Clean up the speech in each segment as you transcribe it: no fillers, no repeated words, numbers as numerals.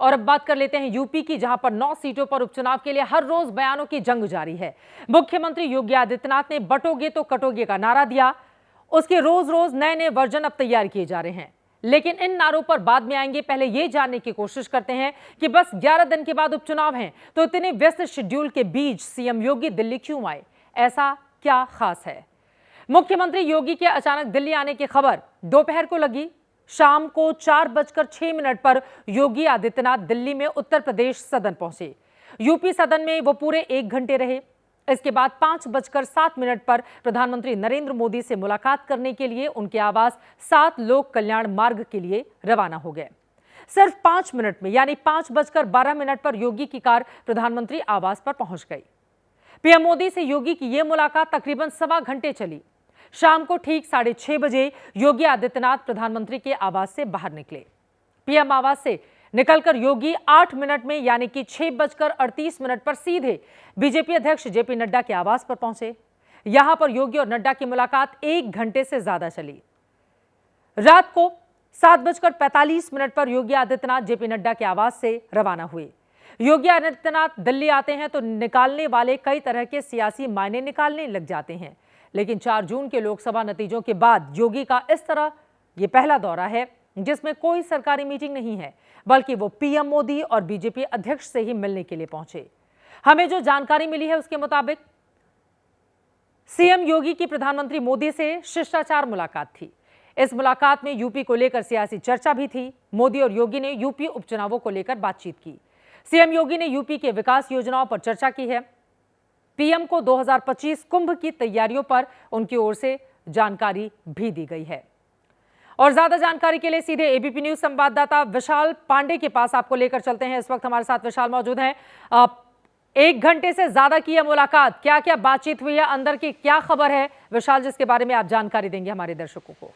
और अब बात कर लेते हैं यूपी की, जहां पर 9 सीटों पर उपचुनाव के लिए हर रोज बयानों की जंग जारी है। मुख्यमंत्री योगी आदित्यनाथ ने बटोगे तो कटोगे का नारा दिया। उसके रोज रोज नए नए वर्जन अब तैयार किए जा रहे हैं, लेकिन इन नारों पर बाद में आएंगे। पहले यह जानने की कोशिश करते हैं कि बस 11 दिन के बाद उपचुनाव हैं, तो इतने व्यस्त शेड्यूल के बीच सीएम योगी दिल्ली क्यों आए? ऐसा क्या खास है? मुख्यमंत्री योगी के अचानक दिल्ली आने की खबर दोपहर को लगी। शाम को 4:06 पर योगी आदित्यनाथ दिल्ली में उत्तर प्रदेश सदन पहुंचे। यूपी सदन में वो पूरे 1 घंटे रहे। इसके बाद 5:07 पर प्रधानमंत्री नरेंद्र मोदी से मुलाकात करने के लिए उनके आवास 7 लोक कल्याण मार्ग के लिए रवाना हो गए। सिर्फ 5 मिनट में, यानी 5:12 पर योगी की कार प्रधानमंत्री आवास पर पहुंच गई। पीएम मोदी से योगी की यह मुलाकात तकरीबन सवा घंटे चली। शाम को ठीक 6:30 बजे योगी आदित्यनाथ प्रधानमंत्री के आवास से बाहर निकले। पीएम आवास से निकलकर योगी 8 मिनट में, यानी कि 6:38 पर सीधे बीजेपी अध्यक्ष जेपी नड्डा के आवास पर पहुंचे। यहां पर योगी और नड्डा की मुलाकात 1 घंटे से ज्यादा चली। रात को 7:45 पर योगी आदित्यनाथ जेपी नड्डा के आवास से रवाना हुए। योगी आदित्यनाथ दिल्ली आते हैं तो निकालने वाले कई तरह के सियासी मायने निकालने लग जाते हैं, लेकिन 4 जून के लोकसभा नतीजों के बाद योगी का इस तरह यह पहला दौरा है जिसमें कोई सरकारी मीटिंग नहीं है, बल्कि वो पीएम मोदी और बीजेपी अध्यक्ष से ही मिलने के लिए पहुंचे। हमें जो जानकारी मिली है उसके मुताबिक सीएम योगी की प्रधानमंत्री मोदी से शिष्टाचार मुलाकात थी। इस मुलाकात में यूपी को लेकर सियासी चर्चा भी थी। मोदी और योगी ने यूपी उपचुनावों को लेकर बातचीत की। सीएम योगी ने यूपी के विकास योजनाओं पर चर्चा की है। पीएम को 2025 कुंभ की तैयारियों पर उनकी ओर से जानकारी भी दी गई है। और ज्यादा जानकारी के लिए सीधे एबीपी न्यूज संवाददाता विशाल पांडे के पास आपको लेकर चलते हैं। इस वक्त हमारे साथ विशाल मौजूद हैं। 1 घंटे से ज्यादा की यह मुलाकात, क्या क्या बातचीत हुई है, अंदर की क्या खबर है विशाल, जिसके बारे में आप जानकारी देंगे हमारे दर्शकों को?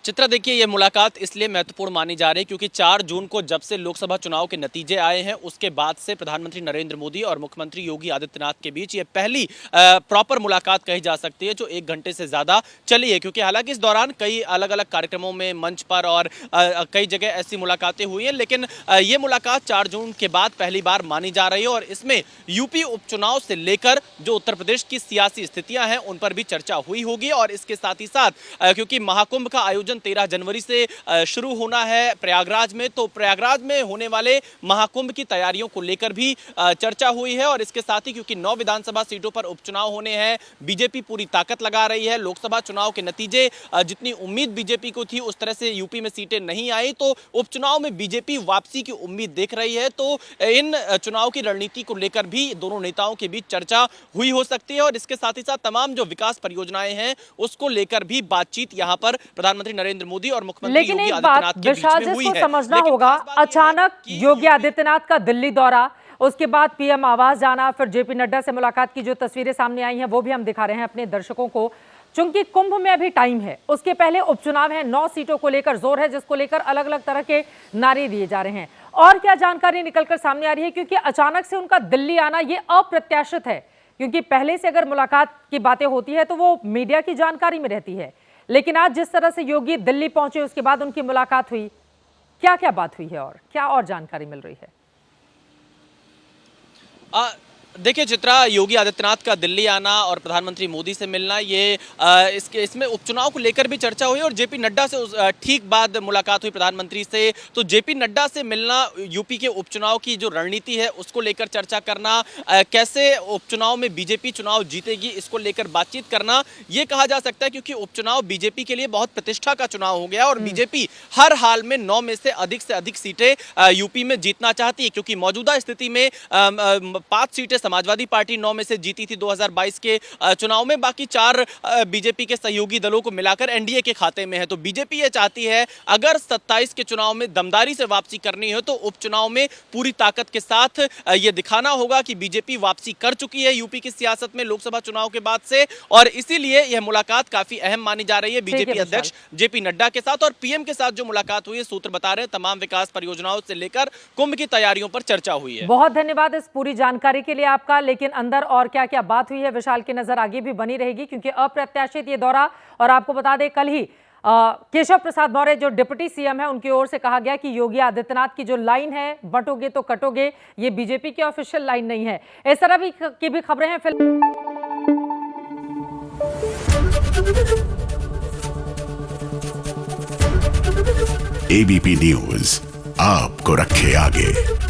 चित्रा, देखिए, ये मुलाकात इसलिए महत्वपूर्ण मानी जा रही है क्योंकि 4 जून को जब से लोकसभा चुनाव के नतीजे आए हैं उसके बाद से प्रधानमंत्री नरेंद्र मोदी और मुख्यमंत्री योगी आदित्यनाथ के बीच ये पहली प्रॉपर मुलाकात कही जा सकती है जो 1 घंटे से ज़्यादा चली है। क्योंकि हालांकि इस दौरान कई अलग अलग कार्यक्रमों में, मंच पर और कई जगह ऐसी मुलाकातें हुई हैं, लेकिन ये मुलाकात 4 जून के बाद पहली बार मानी जा रही है। और इसमें यूपी उपचुनाव से लेकर जो उत्तर प्रदेश की सियासी स्थितियाँ हैं उन पर भी चर्चा हुई होगी। और इसके साथ ही साथ क्योंकि महाकुंभ का आयोजन 13 जनवरी से शुरू होना है प्रयागराज में, तो प्रयागराज में होने वाले महाकुंभ की तैयारियों को लेकर भी चर्चा हुई है। और इसके साथ ही क्योंकि 9 विधानसभा सीटों पर उपचुनाव होने हैं, बीजेपी पूरी ताकत लगा रही है। लोकसभा चुनाव के नतीजे जितनी उम्मीद बीजेपी को थी उस तरह से यूपी में सीटें नहीं आई, तो उपचुनाव में बीजेपी वापसी की उम्मीद देख रही है। तो इन चुनाव की रणनीति को लेकर भी दोनों नेताओं के बीच चर्चा हुई हो सकती है। और इसके साथ ही साथ तमाम जो विकास परियोजनाएं हैं उसको लेकर भी बातचीत यहां पर प्रधानमंत्री नरेंद्र मोदी और मुख्यमंत्री योगी आदित्यनाथ के बीच में हुई है। समझना होगा, अचानक योगी आदित्यनाथ का दिल्ली दौरा, उसके बाद पीएम आवास जाना, फिर जेपी नड्डा से मुलाकात की जो तस्वीरें सामने आई हैं वो भी हम दिखा रहे हैं अपने दर्शकों को। चूंकि कुंभ में अभी टाइम है, उसके पहले उपचुनाव है, 9 सीटों को लेकर जोर है, जिसको लेकर अलग अलग तरह के नारे दिए जा रहे हैं। और क्या जानकारी निकलकर सामने आ रही है? क्योंकि अचानक से उनका दिल्ली आना ये अप्रत्याशित है, क्योंकि पहले से अगर मुलाकात की बातें होती है तो वो मीडिया की जानकारी में रहती है, लेकिन आज जिस तरह से योगी दिल्ली पहुंचे उसके बाद उनकी मुलाकात हुई, क्या क्या बात हुई है और क्या और जानकारी मिल रही है? देखिए चित्रा, योगी आदित्यनाथ का दिल्ली आना और प्रधानमंत्री मोदी से मिलना, ये इसमें उपचुनाव को लेकर भी चर्चा हुई। और जेपी नड्डा से ठीक बाद मुलाकात हुई प्रधानमंत्री से, तो जेपी नड्डा से मिलना, यूपी के उपचुनाव की जो रणनीति है उसको लेकर चर्चा करना, कैसे उपचुनाव में बीजेपी चुनाव जीतेगी इसको लेकर बातचीत करना, ये कहा जा सकता है क्योंकि उपचुनाव बीजेपी के लिए बहुत प्रतिष्ठा का चुनाव हो गया और बीजेपी हर हाल में 9 में से अधिक सीटें यूपी में जीतना चाहती है। क्योंकि मौजूदा स्थिति में 5 सीटें समाजवादी पार्टी 9 में से जीती थी 2022 के चुनाव में, बाकी 4 बीजेपी के सहयोगी दलों को मिलाकर एनडीए के खाते में है। तो बीजेपी ये चाहती है अगर 27 के चुनाव में दमदारी से वापसी करनी हो तो उपचुनाव में पूरी ताकत के साथ ये दिखाना होगा कि बीजेपी वापसी कर चुकी है यूपी की सियासत में लोकसभा चुनाव के बाद से। और इसीलिए यह मुलाकात काफी अहम मानी जा रही है बीजेपी अध्यक्ष जेपी नड्डा के साथ। और पीएम के साथ जो मुलाकात हुई है, सूत्र बता रहे हैं तमाम विकास परियोजनाओं से लेकर कुंभ की तैयारियों पर चर्चा हुई है। बहुत धन्यवाद इस पूरी जानकारी के लिए आपका। लेकिन अंदर और क्या क्या बात हुई है, विशाल की नजर आगे भी बनी रहेगी, क्योंकि अप्रत्याशित ये दौरा। और आपको बता दें, कल ही केशव प्रसाद मौर्य जो डिप्टी सीएम है, उनकी ओर से कहा गया कि योगी आदित्यनाथ की जो लाइन है, बंटोगे तो कटोगे, ये बीजेपी की ऑफिशियल लाइन नहीं है। इस तरह की भी खबरें हैं। एबीपी न्यूज आपको रखे आगे।